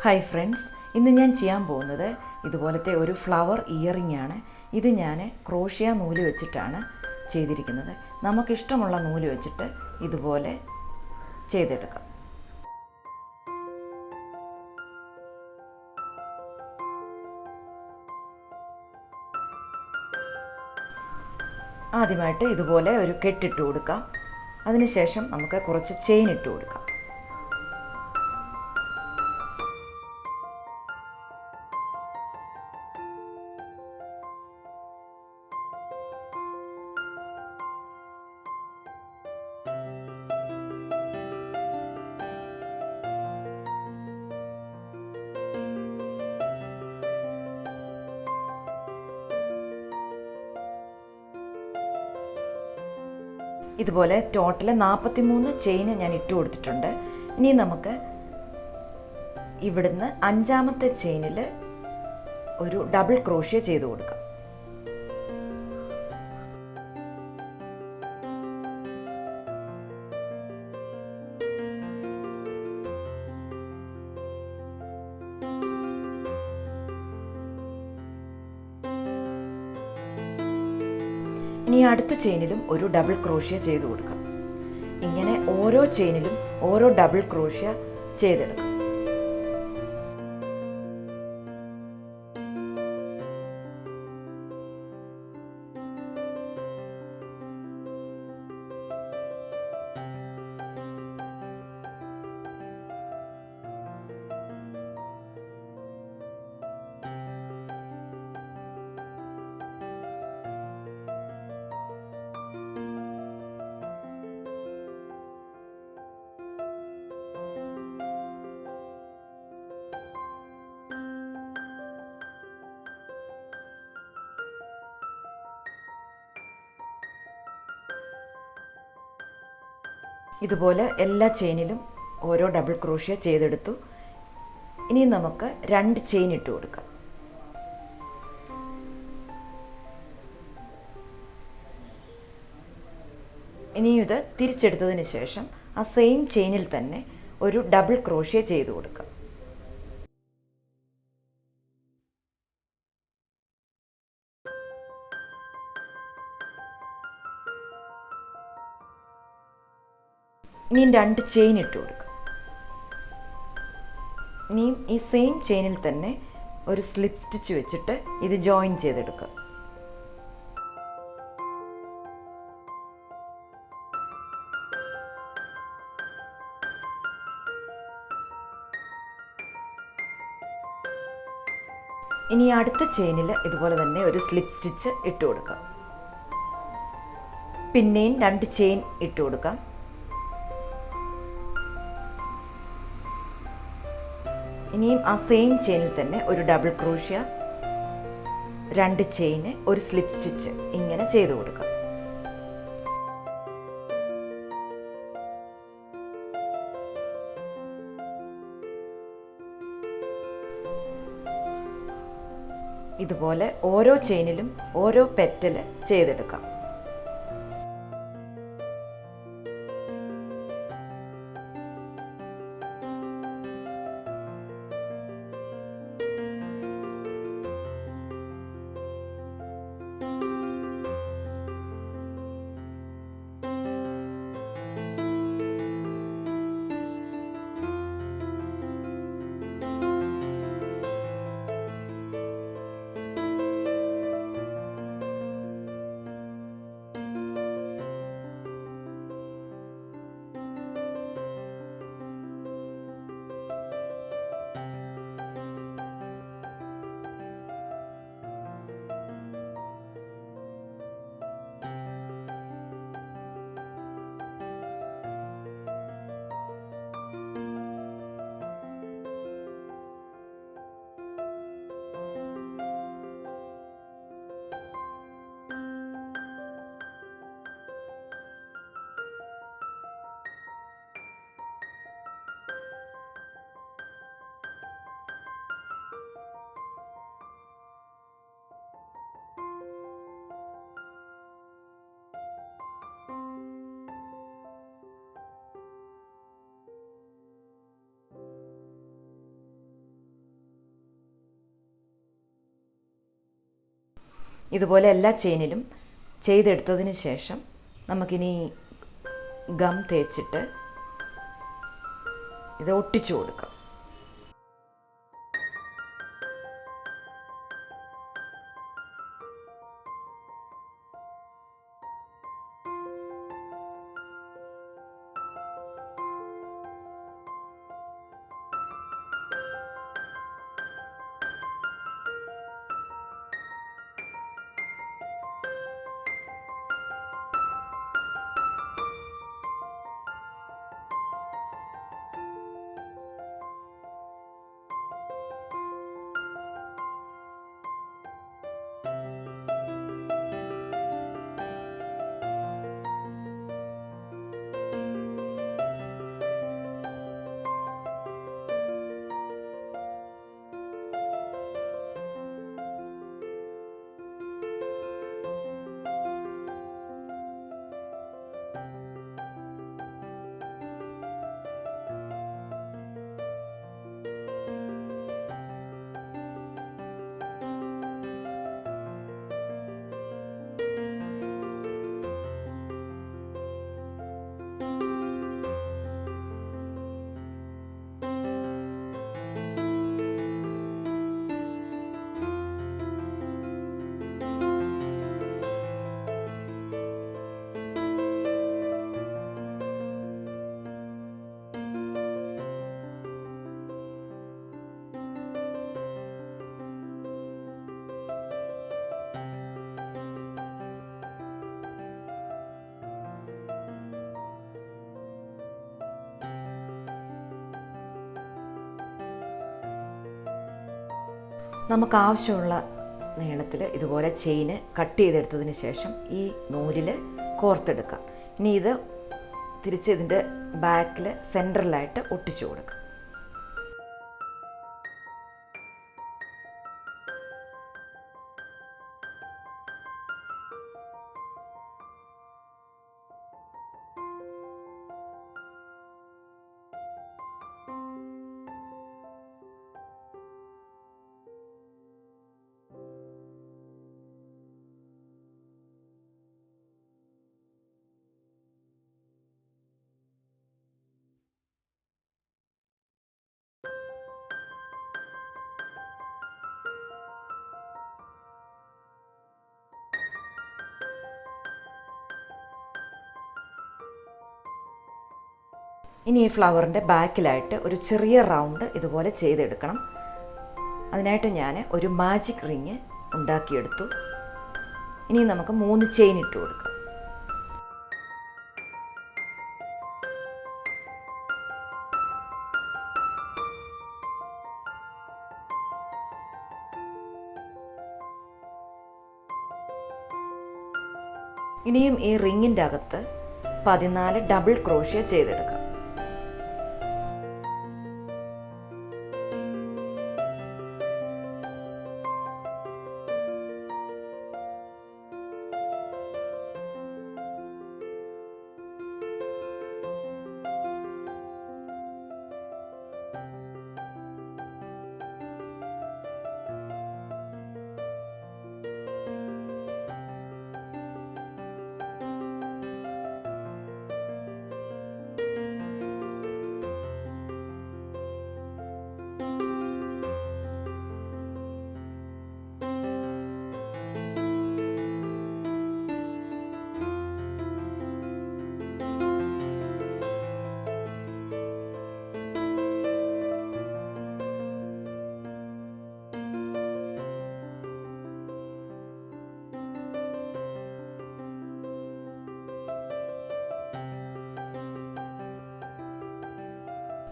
Hi friends, ഇന്ന് ഞാൻ ചെയ്യാൻ പോകുന്നത് ഇതുപോലത്തെ ഒരു ഫ്ലവർ ഇയറിംഗ് ആണ്. ഇത് ഞാൻ ക്രോഷ്യ നൂല് വെച്ചിട്ടാണ് ചെയ്തിരിക്കുന്നത്. നമുക്കിഷ്ടമുള്ള നൂല് വെച്ചിട്ട് ഇതുപോലെ ചെയ്തെടുക്കാം. ആദ്യമായിട്ട് ഇതുപോലെ ഒരു കെട്ടിട്ട് കൊടുക്കാം. അതിനുശേഷം നമുക്ക് കുറച്ച് ചെയിൻ ഇട്ട് കൊടുക്കാം. ഇതുപോലെ ടോട്ടൽ 43 ചെയിൻ ഞാൻ ഇട്ട് കൊടുത്തിട്ടുണ്ട്. ഇനി നമുക്ക് ഇവിടുന്ന് 5ാമത്തെ ചെയിനിൽ ഒരു ഡബിൾ ക്രോഷ്യ ചെയ്ത് കൊടുക്കാം. ഇനി അടുത്ത ചെയിനിലും ഒരു ഡബിൾ ക്രോഷ്യ ചെയ്ത് കൊടുക്കാം. ഇങ്ങനെ ഓരോ ചെയിനിലും ഓരോ ഡബിൾ ക്രോഷ്യ ചെയ്തെടുക്കാം. ഇതുപോലെ എല്ലാ ചെയിനിലും ഓരോ ഡബിൾ ക്രോഷ്യ ചെയ്തെടുത്തു. ഇനി നമുക്ക് 2 ചെയിൻ ഇട്ട് കൊടുക്കാം. ഇനി ഇത് തിരിച്ചെടുത്തതിന് ശേഷം ആ സെയിം ചെയിനിൽ തന്നെ ഒരു ഡബിൾ ക്രോഷ്യ ചെയ്ത് കൊടുക്കാം. ഇനിയും 2 ചെയിൻ ഇട്ട് കൊടുക്കാം. ഇനിയും ഈ സെയിം ചെയിനിൽ തന്നെ ഒരു സ്ലിപ്പ് സ്റ്റിച്ച് വെച്ചിട്ട് ഇത് ജോയിൻ ചെയ്തെടുക്കുക. ഇനി അടുത്ത ചെയിനിൽ ഇതുപോലെ തന്നെ ഒരു സ്ലിപ്പ് സ്റ്റിച്ച് ഇട്ട് കൊടുക്കാം. പിന്നെയും 2 ചെയിൻ ഇട്ട് കൊടുക്കാം. ഇനിയും ആ സെയിം ചെയിനിൽ തന്നെ ഒരു ഡബിൾ ക്രോഷ്യ, 2 ചെയിന്, ഒരു സ്ലിപ്പ് സ്റ്റിച്ച് ഇങ്ങനെ ചെയ്ത് കൊടുക്കാം. ഇതുപോലെ ഓരോ ചെയിനിലും ഓരോ പെറ്റൽ ചെയ്തെടുക്കാം. ഇതുപോലെ എല്ലാ ചെയിനിലും ചെയ്തെടുത്തതിന് ശേഷം നമുക്കിനി ഗം തേച്ചിട്ട് ഇത് ഒട്ടിച്ചു കൊടുക്കാം. നമുക്ക് ആവശ്യമുള്ള നീളത്തിൽ ഇതുപോലെ ചെയിന് കട്ട് ചെയ്തെടുത്തതിന് ശേഷം ഈ നൂലിൽ കോർത്തെടുക്കാം. ഇനി ഇത് തിരിച്ച് ഇതിൻ്റെ ബാക്കിൽ സെൻറ്ററിലായിട്ട് ഒട്ടിച്ചു കൊടുക്കാം. ഇനി ഈ ഫ്ലവറിൻ്റെ ബാക്കിലായിട്ട് ഒരു ചെറിയ റൗണ്ട് ഇതുപോലെ ചെയ്തെടുക്കണം. അതിനായിട്ട് ഞാൻ ഒരു മാജിക് റിങ് ഉണ്ടാക്കിയെടുത്തു. ഇനി നമുക്ക് 3 ചെയിൻ ഇട്ട് കൊടുക്കാം. ഇനിയും ഈ റിങ്ങിൻ്റെ അകത്ത് 14 ഡബിൾ ക്രോഷ്യ ചെയ്തെടുക്കാം.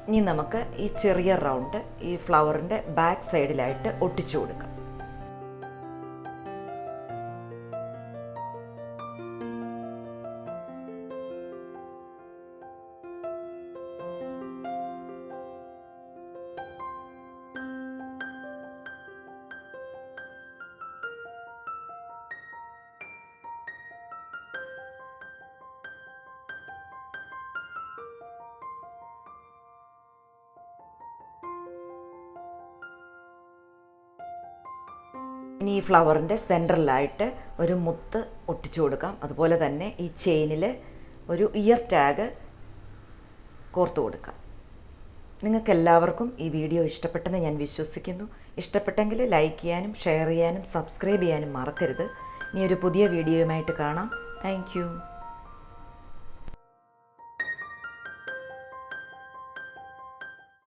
ഇനി നമുക്ക് ഈ ചെറിയ റൗണ്ട് ഈ ഫ്ലവറിൻ്റെ ബാക്ക് സൈഡിലായിട്ട് ഒട്ടിച്ചു കൊടുക്കാം. ഇനി ഈ ഫ്ലവറിൻ്റെ സെൻറ്ററിലായിട്ട് ഒരു മുത്ത് ഒട്ടിച്ചു കൊടുക്കാം. അതുപോലെ തന്നെ ഈ ചെയിനിൽ ഒരു ഇയർ ടാഗ് കോർത്ത് കൊടുക്കാം. നിങ്ങൾക്കെല്ലാവർക്കും ഈ വീഡിയോ ഇഷ്ടപ്പെട്ടെന്ന് ഞാൻ വിശ്വസിക്കുന്നു. ഇഷ്ടപ്പെട്ടെങ്കിൽ ലൈക്ക് ചെയ്യാനും ഷെയർ ചെയ്യാനും സബ്സ്ക്രൈബ് ചെയ്യാനും മറക്കരുത്. ഇനി ഒരു പുതിയ വീഡിയോയുമായിട്ട് കാണാം. താങ്ക്